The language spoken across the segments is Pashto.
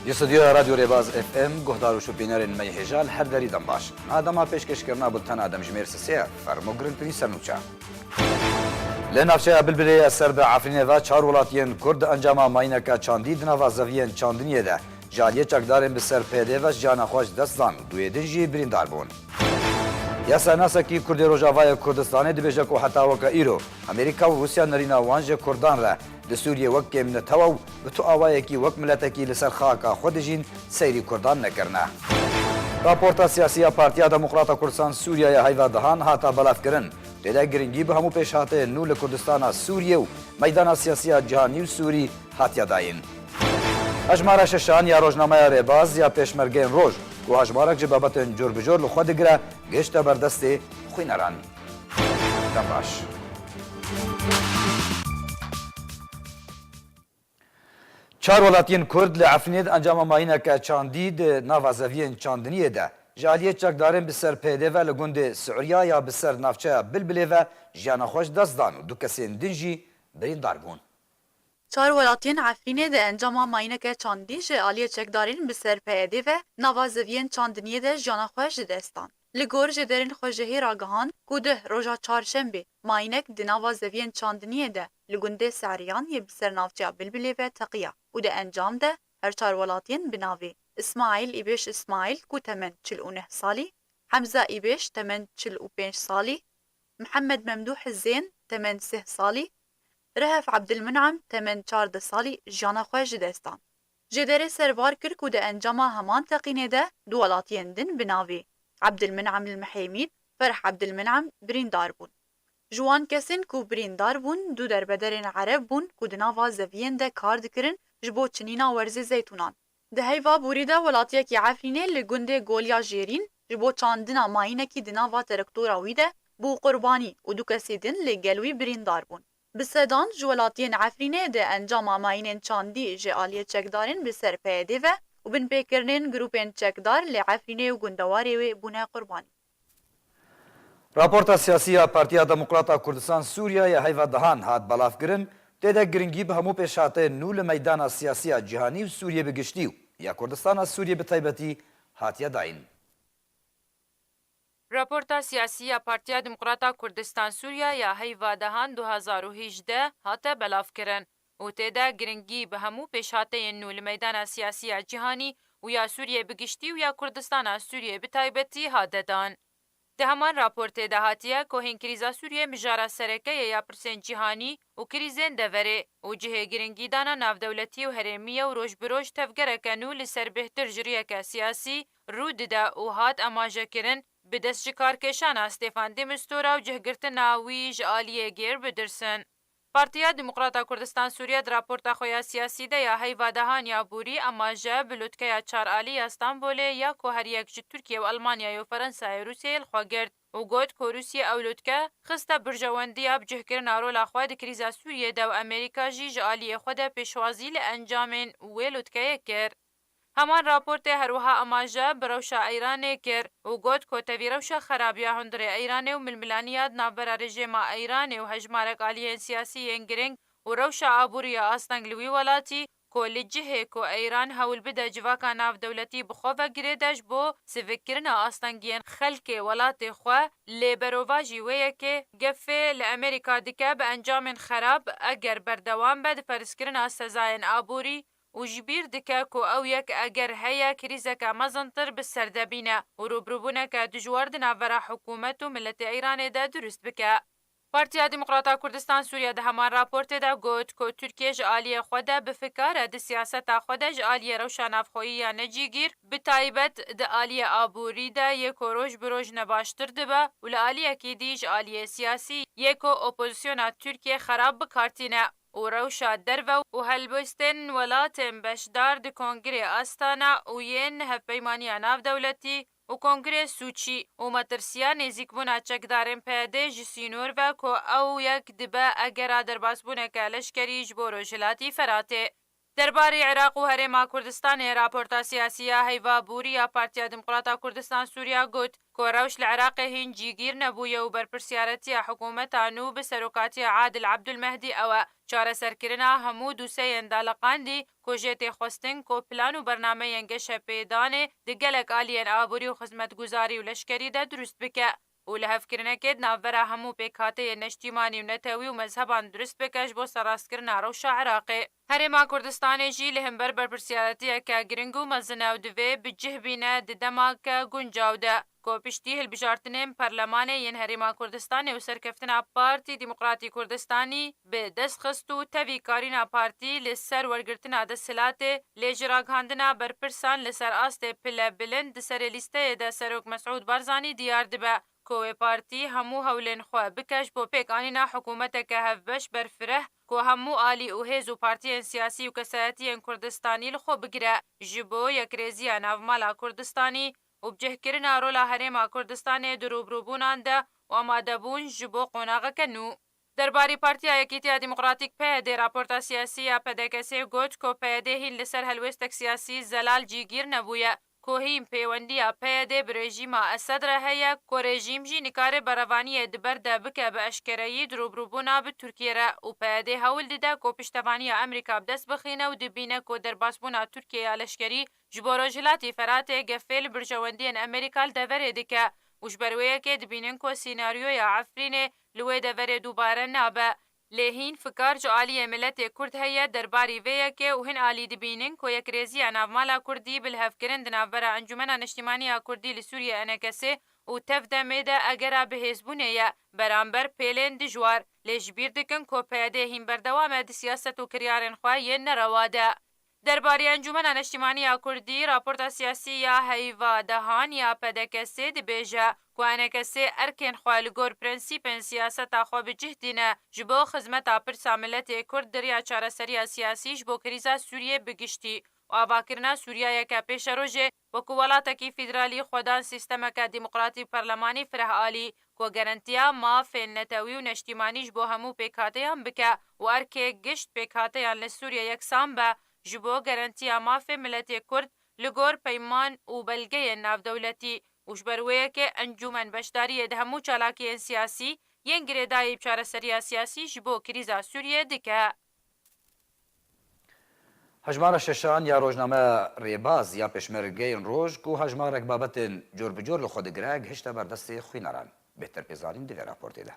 استودیو رادیو ریباز اف ام گهدار و شوپینرین می هجال هر دری دم باش آدم پیشکش کردن بولتن آدم جمیر سه فرموگرن پری سرنوچا لنافچه بلبلی اثر به عفرین و چهار ولاتین کرد انجام ماینکا چاندی دنوا زوین چاندنیه ده جالیه چکدارن به سر پیده و جان خوش دستان دوی دنجی بریندار بون یاسا ناسا کی کردی روجاوای کردستان دبیجه کو حتی وکا ایرو امریکا و روسیا نرینا وانج کردان را د سوریه وک من تو به تو اوای کی وک ملتکی لسر خاکا خودجین سیری کردان نکرنا راپورتا سیاسی پارتیا دموکراتا کردستان سوریه هایوا دهان هاتا بلاف کرن دیده گرنگی به همو پیش هاته نو لکردستان سوریه و میدان سیاسی جهانی و سوری هاتیا داین اجمارا ششان یا روزنامه ریباز یا پیشمرگین روز و اجمارک جبابت جور بجور لخوا دگره گشت بردست خوینران دماش چهار ولاتین کرد لعفنید انجام ماینک چاندید نوازوین چاندنیه ده جالیه چکدارن بسر پیده و لگوند سعوریا یا بسر نافچه بلبله و جانخوش دست دانو دو کسین دنجی برین داربون چهار ولاتین عفرینه ده انجام ماینک چاندی جالیه چکدارن بسر پیده و نوازوین چاندنیه ده جانخوش دستان لگور جدرین خوشهی راگهان کوده روژا چهارشنبه ماینک ده نوازوین چاندنیه ده لگونده سعریان یه بسر نافچه بلبله و تقیه و ده انجام ده هر چهار ولاتین بناوی اسماعیل ایبش اسماعیل کو تمن 49 سالی حمزه ایبش تمن 45 سالی محمد ممدوح الزين تمن 3 سالی رهف عبدالمنعم تمن 14 سالی جانا خوش دستان جدره سروار کرد و ده انجام همان تقینه ده دو ولاتین دن بناوی عبدالمنعم المحیمید فرح عبدالمنعم بریندار بون جوان کسین کو بریندار بون دو در بدرین عرب بون کو دناوا زوین ده کار دکرن جبو چنینا ورز زیتونان ده هیوا بوریده ولاتیه کی عفرینه لگنده گولیا جیرین جبو چاندنا ماینه کی دناوا ترکتورا ویده بو قربانی و دو کسی دن لگلوی بریندار بون بسدان جولاتین عفرینه ده انجام ماینن چاندی جعالیه چکدارن بسر پیده و بن پیکرنین گروپین چکدار لعفرینه و گندواری و بونه قربانی راپورتا سیاسی پارتیا دموکراتا کردستان سوریه یا هیوا دهان هات بلاف گرن دیده گرنگی به همو پیشاته نول میدان سیاسی جهانی و سوریه بگشتیو یا کردستان سوریه به تایبتی هاتیا داین راپورتا سیاسی پارتیا دموکراتا کردستان سوریه یا هیوا دهان 2018 هاته بلاف کرن و تیده گرنگی به همو پیشاته نول میدان سیاسی جهانی و یا سوریه بگشتی و یا کردستان سوریه به تایبتی هاددان. ده همان راپورته ده هاتیه که هین کریزا سوریه مجارا سرکه یا پرسین جهانی و کریزین دوره و جهه گرنگی دانا ناف دولتی و هرمیه و روش بروش تفگره کنو لسر بهتر جریه که سیاسی رو دده و هات اماجه کرن به دست جکارکشان استفان دمستورا و جهگرتن ناوی جعالیه گیر بدرسن. پارتیا دموکراتا کردستان سوریه در راپورتا خویا سیاسی ده یا هیوا دهان یا بوری اما جه بلوتکه یا چار آلی استانبول یا که هر یک جه ترکیه و المانیا و فرانسه و روسیه الخوا گرد و گوت که روسیه او لوتکه خسته برجواندی اب جه کرن آرولا خواه ده کریزا سوریه ده و امریکا جی جعالی خود پیشوازی لانجامن و لوتکه کر. همان راپورت هروها اماجه بروشا ایرانه کر و گوت که تاوی روشا خرابیا هندر ایرانه و ململانیاد نابرا رژیم ایرانه و هجمارک آلیه سیاسی انگرنگ و روشا آبوری آستانگلوی ولاتی که لجهه که ایران هول بده جواکا ناف دولتی بخواه گریدش بو سفکرنا آستانگین خلک ولات خواه لیبرواجی ویه که گفه لامریکا دکه به انجام خراب اگر بردوام بد فرسکرنا سزاین آبوری و جبیر دکه که او یک اگر هیا کریزه که مزنطر بسرده بینه و روبروبونه که دجوار دناورا حکومت و ملت ایران ده درست بکه. پارتیا دموکراتا کردستان سوریه ده همان راپورت ده گوت که ترکیه جعالی خوده بفکاره ده سیاست خوده جعالی روشن افخویی یا نجیگیر به تایبت ده آلی آبوری ده یک روش بروش نباشتر ده به و لآلی اکی دی جعالی سیاسی یک اپوزیسیون ترکیه خراب بکارتینه و روشا درو و هلبستن ولاتن بشدار ده کنگره آستانا و ین هفپیمانی ناف دولتی و کنگره سوچی و مترسیا نزیک بونا چکدارن پیده جسینور و که او یک دبه اگر درباس بونه که لشکری جبورو جلاتی فراته. دربارەی عێراق و هەرێما کوردستانی راپۆرتا سیاسیە هەیڤا بووریە پارتیا دموکراتا کوردستان سووریا گوت کۆڕەوش لە عێراقی هین جیگیر نەبوویە و بەرپرسیارەتیە حکوومەتان و بەسەرۆکاتیە عادل عەبدولمەهدی ئەوە چارەسەرکردنا هەموو دووسەیەن داڵەقاندی کۆژێتێ خۆستن کۆپلان و بەرنامەیەن گەشە پێدانێ دگەلێک ئالیەن ئابووری و خزمەتگوزاری و لەشکەریدا دروست بکە و لە هەفکردنەکێت ناوبەرە هەموو پێکهاتەیە نەشتیمانی و نەتەوی و مەزهەبان دروست بکەش بۆ سەڕاستکردنا ڕەوشە عێراقێ هەرێما کوردستانێژی لە هەمبەر بەرپرسیارەتیەکە گرنگ و مەزنە و divê bi cih bîne di demake guncaw de ku piştî hilbijartinên Perlemanê yên Herêma Kurdistanê û serkeftina Partî Demokratîk Kurdistanî bi destxist û tevî karîna partî li ser wergirtina desthilatê lê ji ragihandina berpirsan li ser astê pile bilind di serê lîsteyê de Serok Mesûd Barzanî diyar dibe ku wê partî hemû hewlên xwe bikeş bo pêkanîna hikûmeteke hevbeş berfireh ku hemû alî û hêz û partiyên siyasî û kesayetiyên Kurdistanî li xwe bigire ji bo yekrêziya navmala Kurdistanî û bicihkirina rola Herêma Kurdistanê di rûbirûbûnan de û amadebûn ji bo qonaxeke nû. Derbarî Partiya Yekîtiya Demokratîk PYD raporta siyasî ya PDKSê got ku PYD hîn li ser helwestek siyasî zelal cîgîr nebûye ku hîn pêwendiya PYD bi rejîma Esed re heye ku rejîm jî nikare berevaniyê di ber de bike bi eşkereyî di rûbirûbûna bi Tirkiye re û PYD hewl dide ku piştevaniya Amerîka bi dest bixîne û dibîne ku derbasbûna Tirkiye ya leşkerî ji bo Rojhilatê Feratê gefê li birjewendiyên Amerîka li deverê dike û ji ber wê yekê dibînin ku sînaryoya Efrînê li wê deverê dubare nabe. Lê hîn fikar ji aliyê milletê Kurd heye derbarî vê yekê û hin alî dibînin ku yekrêziya navmala Kurdî bi lihevkirin di navbera Encûmena Neştîmaniya Kurdî li Sûriye NKS û tev demê de egera bihêzbûnê ye beramber pêlên dijwar lê ji bîr dikin ku PYD hîn berdewam e di siyaset û kiryarên xwe yên nerewa de. Derbarî Encûmena Neştîmaniya Kurdî raporta siyasî ya Heyva Dehan ya PDKSê dibêje ku NKS erkên xwe li gor prensîpên siyaseta xwe bi cih dîne ji bo xizmeta pirsa milletê Kurd diriya çareseriya siyasî ji bo krîza Sûriyê bigiştî û avakirina Sûriyayeke pêşerojê wekû welatekî federalî xwedan sîstemeke demokratîk perlemanî fireh alî ku gerantiya mafên netewî û neştîmanî ji bo hemû pêkhateyan bike û erkê gişt pêkhateyan li Sûriye yeksan be ji bo gerantiya mafê milletê Kurd li gor peyman û belgeyên navdewletî û ji ber wê yekê encûmen beşdariyê di hemû çalakiyên siyasî yên girêdayî çareseriya siyasî ji bo krîza Sûriyê dike. Hejmara şeşan ya rojname rêbaz ya pêşmergeyên roj ku hejmarek babetên cor bi cor li xwe digire gihişte ber destê xwînaran. Bêhter pêzanîn divê raportê de.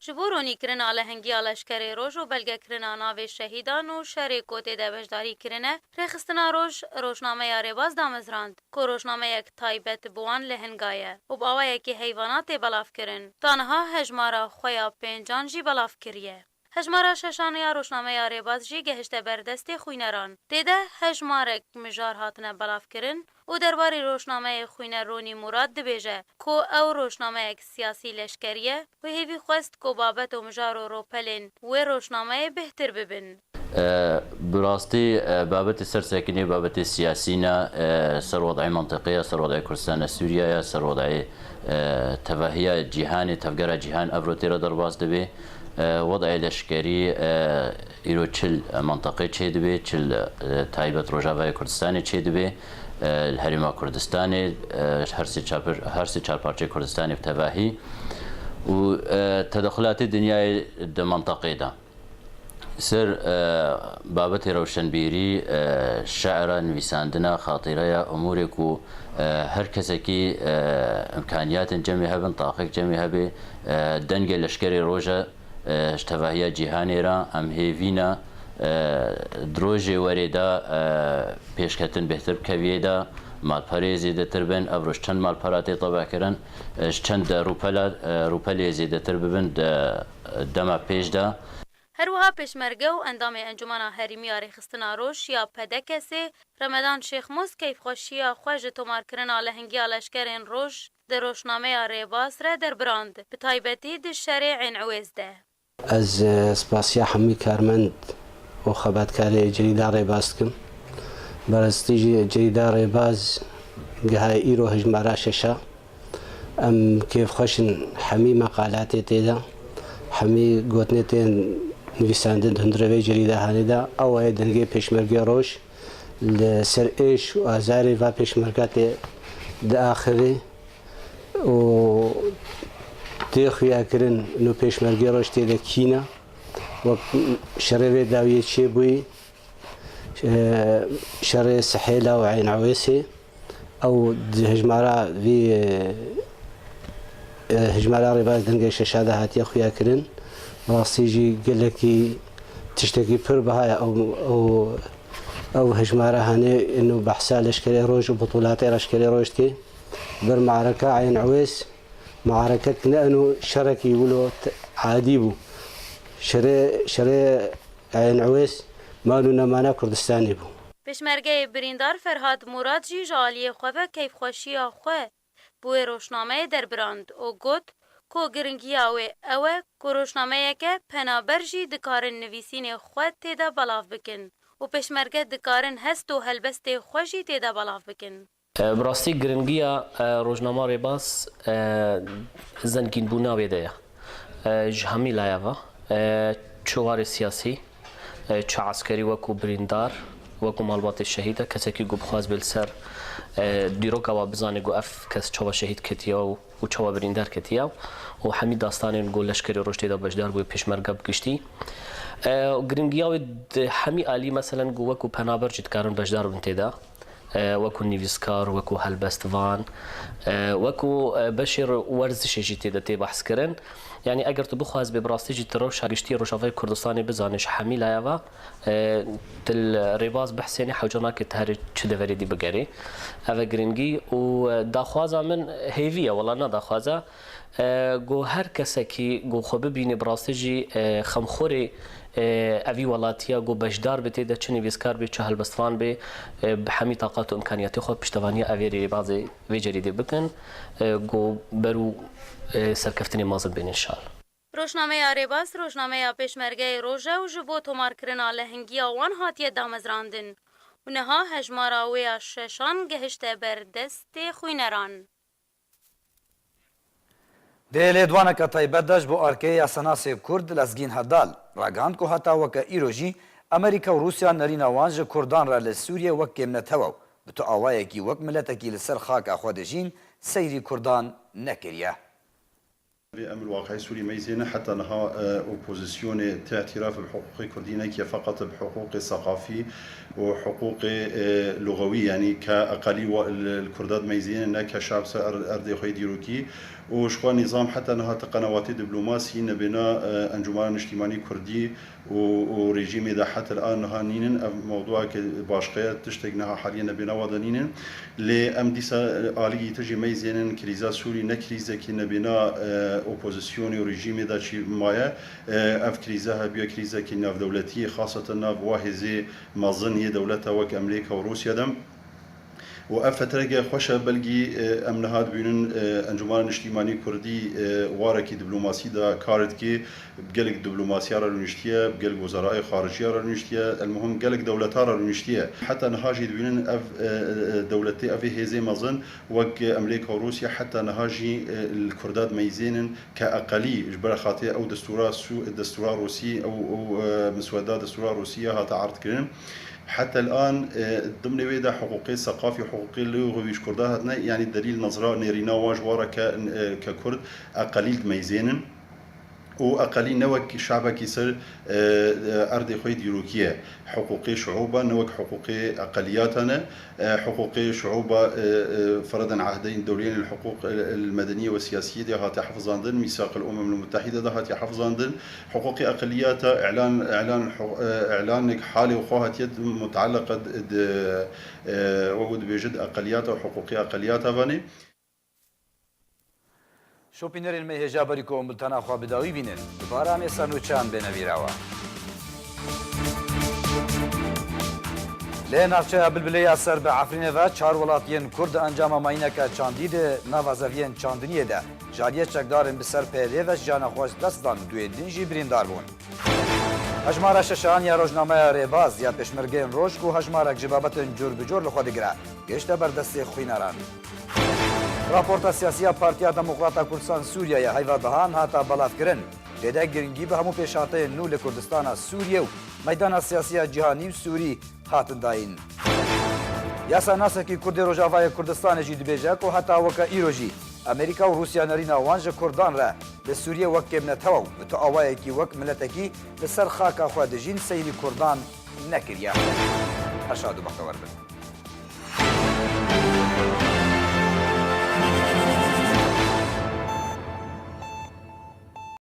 Ji bo ronîkirina lehengiya leşkerê roj û belgekirina navê şehîdan û şerê kotê de beşdarîkirine rêxistina roj rojnameya rêbaz damezrand ku rojnameyek taybet bi wan lihinga ye û bi awayekî heyvanatê belavkirin. Tanha hejmara xwe ya pêncan jî belav kiriye. Hejmara şeşan ya rojnameya rêbaz jî gehişte ber destê xwîneran. Têde hejmarek mijar hatine belavkirin û derbarê rojnameyê xwîner Ronî Murad dibêje ku ew rojnameyek siyasî leşkeriye wê hêvî xwest ku babet û mijar û ropelên wê rojnameyê bêhtir bibin. Bi rastî babetê sersekinî babetê siyasî ne ser wedayê mentiqeya ser wedayê Kurdistana Sûriyaya ser wedayê tevahiya cîhanê tevgera cîhan ev rotê re derbas dibe wedayê leşkerî îro çil mentiqê çê dibe çil taybet Rojavayê Kurdistanê çê dibe li Herêma Kurdistanê her sê çarparçeyê Kurdistanê bi tevahî û tedexulatê dinyayê di mentiqê de ser babetê rewşenbîrî şeira nivîsandina xatiraya umûrê ku her kesekî imkaniyatên cemê hebin taxek cemê hebe dengê leşkerê roja ji tevahiya cîhanê re em hêvîne di rojê werê de pêşketin bêhtir bikeviyê de malpereyê zêdetir bin ev roj çend malpera tê tevehkirin ji çend rûpelê zêdetir bibin di dema pêş de. Herwiha pêşmerge û endamê Encûmena Herîmiya Rêxistina Roj ya PDKSê Remedan Şêxmûz keyfxweşiya xwe ji tomarkirina lehengiya leşkerên roj di rojnameya rêbaz re derbirand bi taybetî di şerê Ên de. Ez spasiya hemû karmend û xebatkarê cerîda rêbaz dikim. Berastî jî cerîda rêbaz geha îro hejmara şeşa em kêfxweşin hemî meqalatê tê de هەمی گوتنێتێن نویساندن هەندرەوەی جەریدەهانیدا ئەوەیە دەنگەی پێشمەرگەی ڕۆژ لەسەر ئێش و ئازاری ڤ پێشمەرگە تێ داخرێ و تێخویاکردن و پێشمەرگەی ڕۆژ تێدەکینە وەک شەڕێوێ داویە چێ بووی شەڕێ سەحێلا و عین عوێسێ ئەو هژمارە هژمارە ڕێباز دەنگەی شەشادا هاتیە خویاکردن ڕاستیژی گەلێکی تشتێکی پڕ بەهایە ئەو هژمارە هەنێ و بەحسا لەشکری ڕۆژ و بطولاتی ڕشکری ڕۆژتێ بەر معرەکە عین عوێس معرەکە کنەن و شەڕێکی ولۆ عادی بوو شەرێ عین عوێس مال و نەمانە کوردستانی بوو پێشمەرگەی بریندار فەرهاد موراد جی ji aliyê xwe ve keyfxweşiya xwe bû wê rojnameyê derbrand û got ku giringiya wê ew e ku rojnameyeke penaber jî dikarin nivîsînê xwe têde belav bikin û pêşmerge dikarin hest û helbestê xwe jî têde belav bikin. Bi rastî giringiya rojnama rêbaz zengînbûna wê de ye ji hemî layeva çi warê siyasî çi eskerî wekû birîndar wekû malbatê şehîd e kesekî got bixwaz bê li ser dîroka we bizanê got ev kes çawa şehîd ketiye û çawa birîndar ketiye û hemî dastanên got leşkerê roj têda bejdar bûye pêşmerge bigiştî giringiya wê hemî alî meselen got wekû penaber jî dikarin bejdar bin têda وەکو نویسکار وەکو هەلبەستوان وەکو بەشێر وەرزشێ jî têde tê behskirin yani eger tu bixwaz bê birastî jî tu rewşa giştî Rojavayê Kurdistanê bizanî ji hemî layeva til rêbaz behsênê hewca nake te herî çi deverê dî bigerê ev e giringî û daxwaza min hêvî ye wala ne daxwaza got her kesekî got xwe bibînê birastî jî xemxorê evî welatiya got bejdar bi têde çi nivîskar bê çi helbestvan bê bi hemî taqat û imkaniyetê xwe piştevaniya evê rêbazê vê cerî dê bikin got ber û serkeftinê mezin bên inşal. Rojnameya rêbaz rojnameya pêşmergeyê roj e û ji bo tomarkirina lehingiya wan hatiye damezrandin û niha hejmara wê ya şeşan gihişte ber destê xwîneran. Dê lêdwaneka taybet de ji bo erkeya senasê Kurd Lezgîn Hedal ragihand ku heta weke îro jî Amerîka û Rûsya nerîna wan ji Kurdan re li Sûriye wek kêmnetewe bi tu awayekî wek miletekî li ser xaka xwe de jîn seyrî Kurdan nekiriye. أمر الواقع سوري ميزينة حتى نها أوبوزيسيون اعتراف بحقوق كردية فقط بحقوق ثقافي وحقوق لغوي يعني كأقلية الكردات ميزينة كشعب أرضي خيدي روكي وشخوا نظام حتى نها قنوات دبلوماسي نبنا أنجمان اجتماعي كردي وريجيم إذا حتى الآن نها نينن موضوع باشقية تشتغنها حاليا نبنا وضنينن لأم ديسا آلية تجي ميزينن كريزا سوري نكريزا كي نبنا اوپوزیسیونی و رژیمی دا چی مایه اف کریزه هبیه کریزه که ناف دولتی خاصة ناف واحزی مازنی دولت وک امریکا و روسیا دم و اف فتره خوشه بلگی ام نهاد بینن انجمن اجتماعی کردی وارکی دیپلماسی دا کارت کی بگلک دیپلماسی را نشتیه بگلک وزرای خارجیه را نشتیه المهم گلک دولت‌ها را نشتیه حتی نهاجی بینن اف دولتی اف هزی مازن وک امریکا و روسیا حتی نهاجی الکردات میزینن كأقلي جبر خاطئ او دستورات روسي او مسودات دستورات روسيه هات عرض كرن حتى الآن ضمن ويدا حقوقي ثقافي وحقوقي لغوي كردها يعني دليل نظرة نيرينا واجوارا ككرد أقليل ميزينن وأقلي نوك شعبك يصير أرض خويد يروكية حقوقي شعوبة نوك حقوقي أقلياتنا حقوقي شعوبة فرضا عهدين دوليين الحقوق المدنية والسياسية دي هاتي حفظان ضمن ميثاق الأمم المتحدة ده هاتي حفظان ضمن حقوقي أقليات إعلان حالي وخوات يد متعلقة وجود بجد أقليات وحقوقي أقليات فاني شوپینرین می هجابری کو ملتنا خو بداوی بینن دوباره هم سنوچان بنویراوا لنافچه بلبلی اثر به عفرین و چهار ولاتین کرد انجام ماینک چاندید نوازوین چاندنیه ده جاریه چکدارن بسر پیده و جانخواش دستان دوی دنجی بریندار بون هجمارا ششان یا روزنامه ریباز یا پشمرگین روش کو هجمارا جبابتن جور بجور لخوا دگره گشته بردستی خویناران راپورتا سیاسی پارتیا دموکراتا کردستان سوریه هیوا دهان هاتا بلاف کرن تێدا گرنگی بە هەموو پێشاتەیە نو لە کوردستانە سووریە و مەدانە سیاسیە جیهانی و سووری هاتنداین. یاسا ناسێکی کوردی ڕۆژاوای کوردستانێکی دبێژە و هەتا وەکە ئیرۆژی ئەمریکا و رووسیا نەرینە وانژە کوردان رە لە سووریە وەک کێبنەتەوە و بتو ئاوایەکی وەک ملەتەکی لەسەر خاکە خوا دژین سەیری کوردان نەکردیا. هەشاد و بەخەوەر بن.